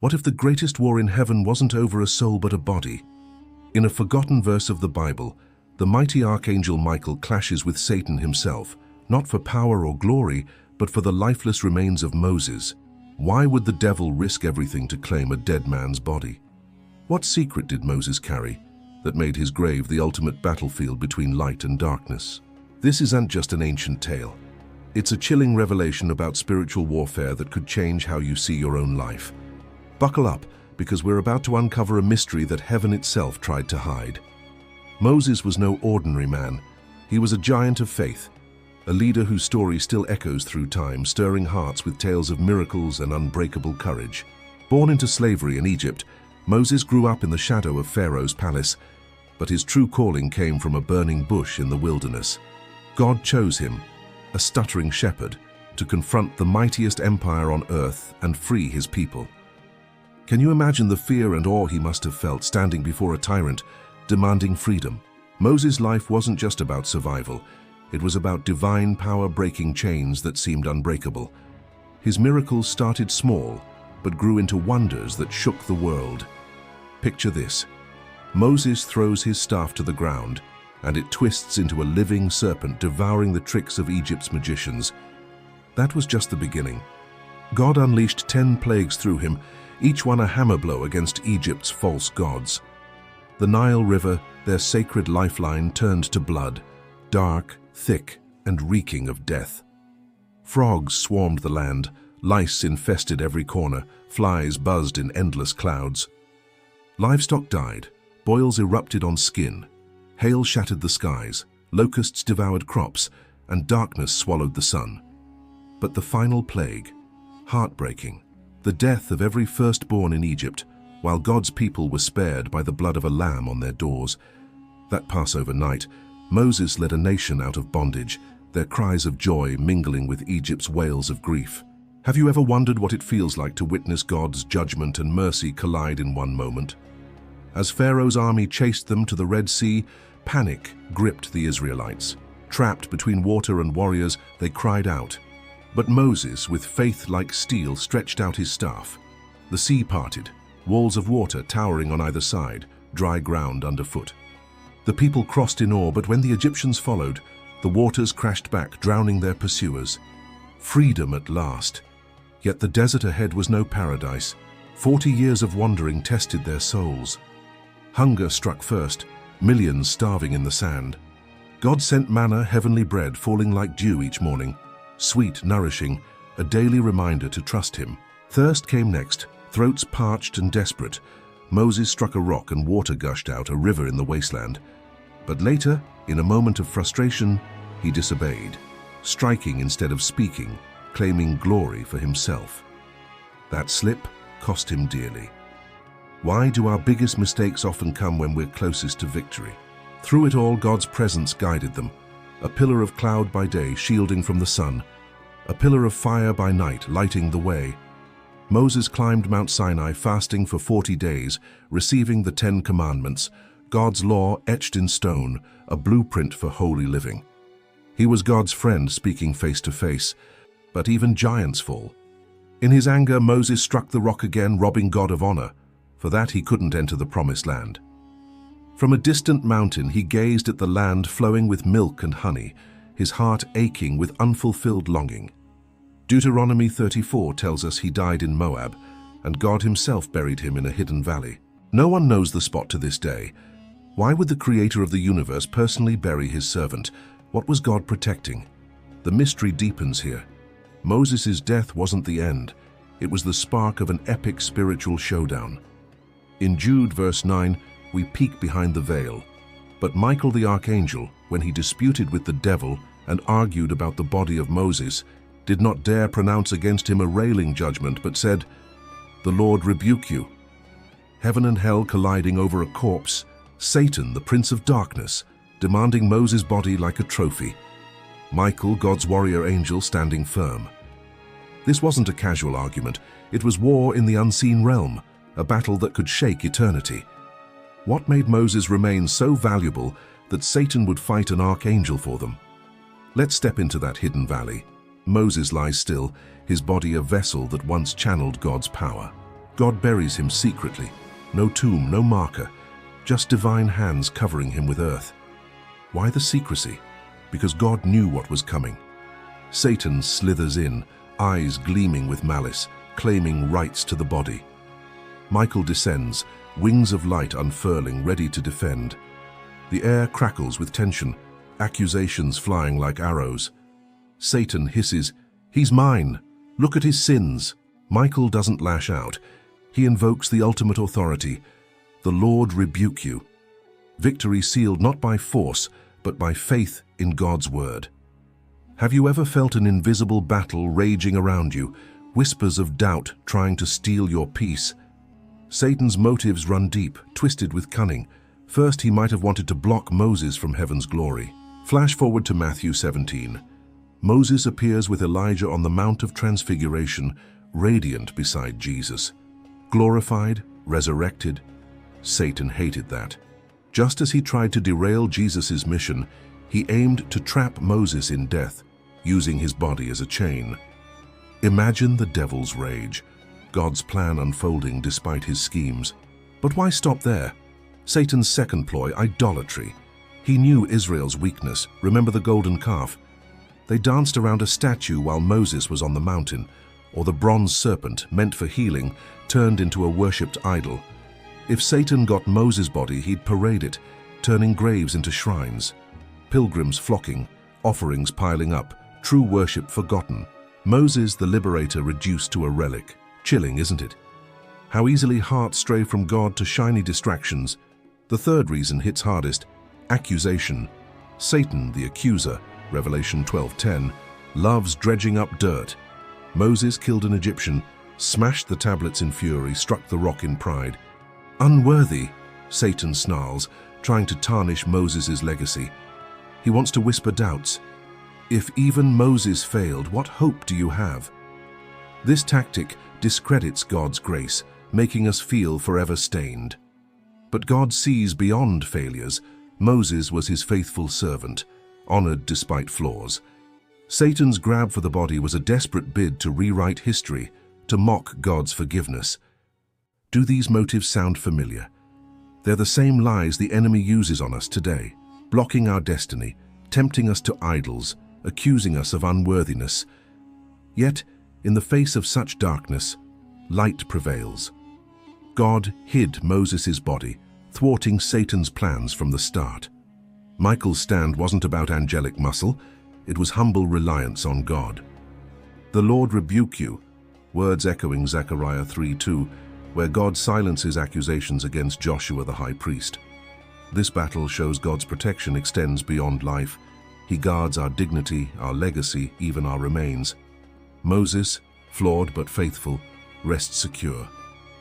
What if the greatest war in heaven wasn't over a soul but a body? In a forgotten verse of the Bible, the mighty archangel Michael clashes with Satan himself, not for power or glory, but for the lifeless remains of Moses. Why would the devil risk everything to claim a dead man's body? What secret did Moses carry that made his grave the ultimate battlefield between light and darkness? This isn't just an ancient tale. It's a chilling revelation about spiritual warfare that could change how you see your own life. Buckle up, because we're about to uncover a mystery that heaven itself tried to hide. Moses was no ordinary man. He was a giant of faith, a leader whose story still echoes through time, stirring hearts with tales of miracles and unbreakable courage. Born into slavery in Egypt, Moses grew up in the shadow of Pharaoh's palace, but his true calling came from a burning bush in the wilderness. God chose him, a stuttering shepherd, to confront the mightiest empire on earth and free his people. Can you imagine the fear and awe he must have felt standing before a tyrant, demanding freedom? Moses' life wasn't just about survival. It was about divine power breaking chains that seemed unbreakable. His miracles started small, but grew into wonders that shook the world. Picture this. Moses throws his staff to the ground, and it twists into a living serpent devouring the tricks of Egypt's magicians. That was just the beginning. God unleashed 10 plagues through him, each one a hammer blow against Egypt's false gods. The Nile River, their sacred lifeline, turned to blood, dark, thick, and reeking of death. Frogs swarmed the land, lice infested every corner, flies buzzed in endless clouds. Livestock died, boils erupted on skin, hail shattered the skies, locusts devoured crops, and darkness swallowed the sun. But the final plague, heartbreaking, the death of every firstborn in Egypt, while God's people were spared by the blood of a lamb on their doors. That Passover night, Moses led a nation out of bondage, their cries of joy mingling with Egypt's wails of grief. Have you ever wondered what it feels like to witness God's judgment and mercy collide in one moment? As Pharaoh's army chased them to the Red Sea, panic gripped the Israelites. Trapped between water and warriors, they cried out. But Moses, with faith like steel, stretched out his staff. The sea parted, walls of water towering on either side, dry ground underfoot. The people crossed in awe, but when the Egyptians followed, the waters crashed back, drowning their pursuers. Freedom at last. Yet the desert ahead was no paradise. 40 years of wandering tested their souls. Hunger struck first, millions starving in the sand. God sent manna, heavenly bread, falling like dew each morning. Sweet, nourishing, a daily reminder to trust him. Thirst came next, throats parched and desperate. Moses struck a rock and water gushed out, a river in the wasteland. But later, in a moment of frustration, he disobeyed, striking instead of speaking, claiming glory for himself. That slip cost him dearly. Why do our biggest mistakes often come when we're closest to victory? Through it all, God's presence guided them. A pillar of cloud by day, shielding from the sun. A pillar of fire by night, lighting the way. Moses climbed Mount Sinai, fasting for 40 days, receiving the 10 Commandments, God's law etched in stone, a blueprint for holy living. He was God's friend, speaking face to face, but even giants fall. In his anger, Moses struck the rock again, robbing God of honor. For that, he couldn't enter the promised land. From a distant mountain, he gazed at the land flowing with milk and honey, his heart aching with unfulfilled longing. Deuteronomy 34 tells us he died in Moab, and God himself buried him in a hidden valley. No one knows the spot to this day. Why would the creator of the universe personally bury his servant? What was God protecting? The mystery deepens here. Moses' death wasn't the end. It was the spark of an epic spiritual showdown. In Jude verse 9, we peek behind the veil. But Michael the archangel, when he disputed with the devil and argued about the body of Moses, did not dare pronounce against him a railing judgment, but said, "The Lord rebuke you." Heaven and hell colliding over a corpse, Satan, the prince of darkness, demanding Moses' body like a trophy. Michael, God's warrior angel, standing firm. This wasn't a casual argument. It was war in the unseen realm, a battle that could shake eternity. What made Moses remain so valuable that Satan would fight an archangel for them? Let's step into that hidden valley. Moses lies still, his body a vessel that once channeled God's power. God buries him secretly. No tomb, no marker, just divine hands covering him with earth. Why the secrecy? Because God knew what was coming. Satan slithers in, eyes gleaming with malice, claiming rights to the body. Michael descends, wings of light unfurling, ready to defend. The air crackles with tension, accusations flying like arrows. Satan hisses, "He's mine! Look at his sins!" Michael doesn't lash out. He invokes the ultimate authority. "The Lord rebuke you." Victory sealed not by force, but by faith in God's word. Have you ever felt an invisible battle raging around you, whispers of doubt trying to steal your peace? Satan's motives run deep, twisted with cunning. First, he might have wanted to block Moses from heaven's glory. Flash forward to Matthew 17. Moses appears with Elijah on the Mount of Transfiguration, radiant beside Jesus. Glorified, resurrected. Satan hated that. Just as he tried to derail Jesus' mission, he aimed to trap Moses in death, using his body as a chain. Imagine the devil's rage, God's plan unfolding despite his schemes. But why stop there? Satan's second ploy, idolatry. He knew Israel's weakness. Remember the golden calf? They danced around a statue while Moses was on the mountain, or the bronze serpent, meant for healing, turned into a worshipped idol. If Satan got Moses' body, he'd parade it, turning graves into shrines. Pilgrims flocking, offerings piling up, true worship forgotten. Moses, the liberator, reduced to a relic. Chilling, isn't it? How easily hearts stray from God to shiny distractions. The third reason hits hardest: accusation. Satan, the accuser, Revelation 12:10, loves dredging up dirt. Moses killed an Egyptian, smashed the tablets in fury, struck the rock in pride. Unworthy, Satan snarls, trying to tarnish Moses' legacy. He wants to whisper doubts. If even Moses failed, what hope do you have? This tactic discredits God's grace, making us feel forever stained. But God sees beyond failures. Moses was his faithful servant, honored despite flaws. Satan's grab for the body was a desperate bid to rewrite history, to mock God's forgiveness. Do these motives sound familiar? They're the same lies the enemy uses on us today, blocking our destiny, tempting us to idols, accusing us of unworthiness. Yet, in the face of such darkness, light prevails. God hid Moses' body, thwarting Satan's plans from the start. Michael's stand wasn't about angelic muscle, it was humble reliance on God. "The Lord rebuke you," words echoing Zechariah 3:2, where God silences accusations against Joshua the high priest. This battle shows God's protection extends beyond life. He guards our dignity, our legacy, even our remains. Moses, flawed but faithful, rests secure.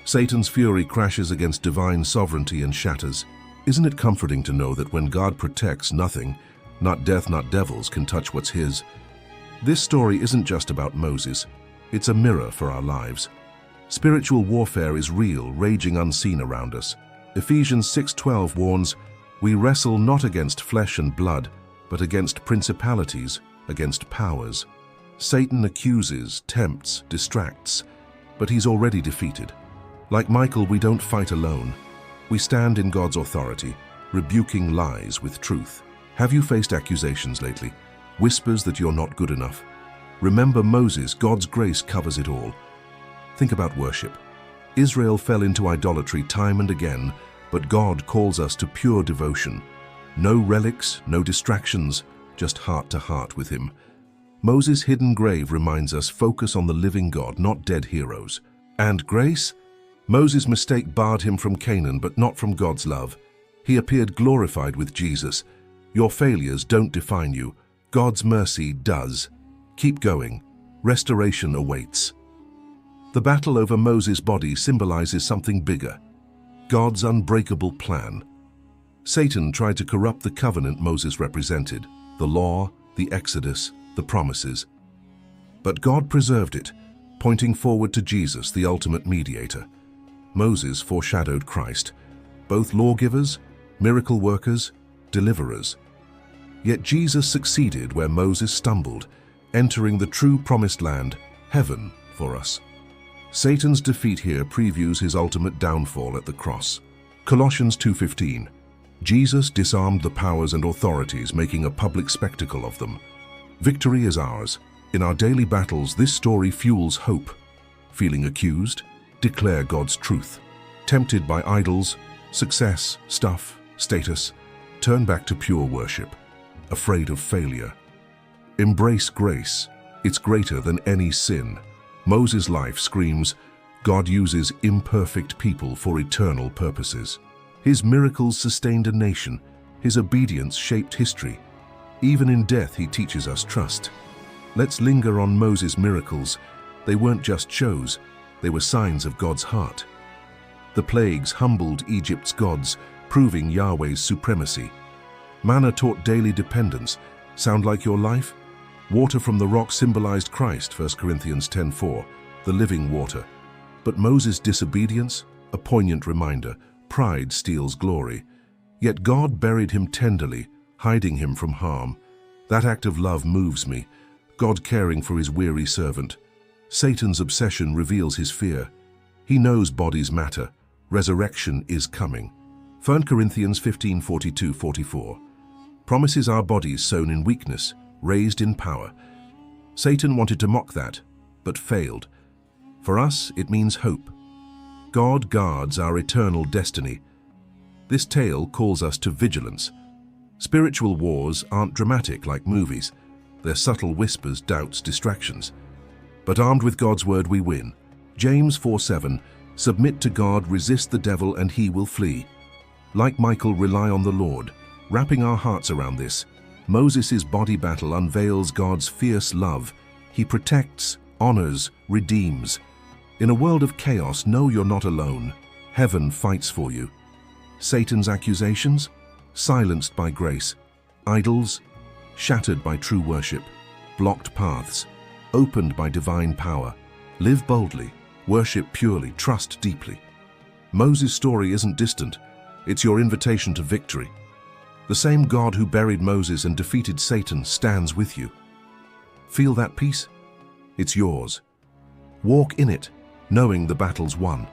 Satan's fury crashes against divine sovereignty and shatters. Isn't it comforting to know that when God protects, nothing, not death, not devils, can touch what's his? This story isn't just about Moses. It's a mirror for our lives. Spiritual warfare is real, raging unseen around us. Ephesians 6:12 warns, "We wrestle not against flesh and blood, but against principalities, against powers." Satan accuses, tempts, distracts, but he's already defeated. Like Michael, we don't fight alone. We stand in God's authority, rebuking lies with truth. Have you faced accusations lately? Whispers that you're not good enough? Remember Moses, God's grace covers it all. Think about worship. Israel fell into idolatry time and again, but God calls us to pure devotion. No relics, no distractions, just heart to heart with him. Moses' hidden grave reminds us focus on the living God, not dead heroes. And grace? Moses' mistake barred him from Canaan, but not from God's love. He appeared glorified with Jesus. Your failures don't define you. God's mercy does. Keep going. Restoration awaits. The battle over Moses' body symbolizes something bigger. God's unbreakable plan. Satan tried to corrupt the covenant Moses represented, the law, the Exodus, the promises. But God preserved it, pointing forward to Jesus, the ultimate mediator. Moses foreshadowed Christ, both lawgivers, miracle workers, deliverers. Yet Jesus succeeded where Moses stumbled, entering the true promised land, heaven, for us. Satan's defeat here previews his ultimate downfall at the cross. Colossians 2:15. Jesus disarmed the powers and authorities, making a public spectacle of them. Victory is ours. In our daily battles, this story fuels hope. Feeling accused? Declare God's truth. Tempted by idols, success, stuff, status? Turn back to pure worship. Afraid of failure? Embrace grace. It's greater than any sin. Moses' life screams, God uses imperfect people for eternal purposes. His miracles sustained a nation. His obedience shaped history. Even in death, he teaches us trust. Let's linger on Moses' miracles. They weren't just shows. They were signs of God's heart. The plagues humbled Egypt's gods, proving Yahweh's supremacy. Manna taught daily dependence. Sound like your life? Water from the rock symbolized Christ, 1 Corinthians 10:4, the living water. But Moses' disobedience? A poignant reminder. Pride steals glory. Yet God buried him tenderly, hiding him from harm. That act of love moves me. God caring for his weary servant. Satan's obsession reveals his fear. He knows bodies matter. Resurrection is coming. 1 Corinthians 15:42-44. Promises our bodies sown in weakness, raised in power. Satan wanted to mock that, but failed. For us, it means hope. God guards our eternal destiny. This tale calls us to vigilance. Spiritual wars aren't dramatic like movies. They're subtle whispers, doubts, distractions. But armed with God's word, we win. James 4:7, submit to God, resist the devil, and he will flee. Like Michael, rely on the Lord. Wrapping our hearts around this, Moses' body battle unveils God's fierce love. He protects, honors, redeems. In a world of chaos, know you're not alone. Heaven fights for you. Satan's accusations? Silenced by grace. Idols? Shattered by true worship. Blocked paths? Opened by divine power. Live boldly. Worship purely. Trust deeply. Moses' story isn't distant. It's your invitation to victory. The same God who buried Moses and defeated Satan stands with you. Feel that peace? It's yours. Walk in it, knowing the battle's won.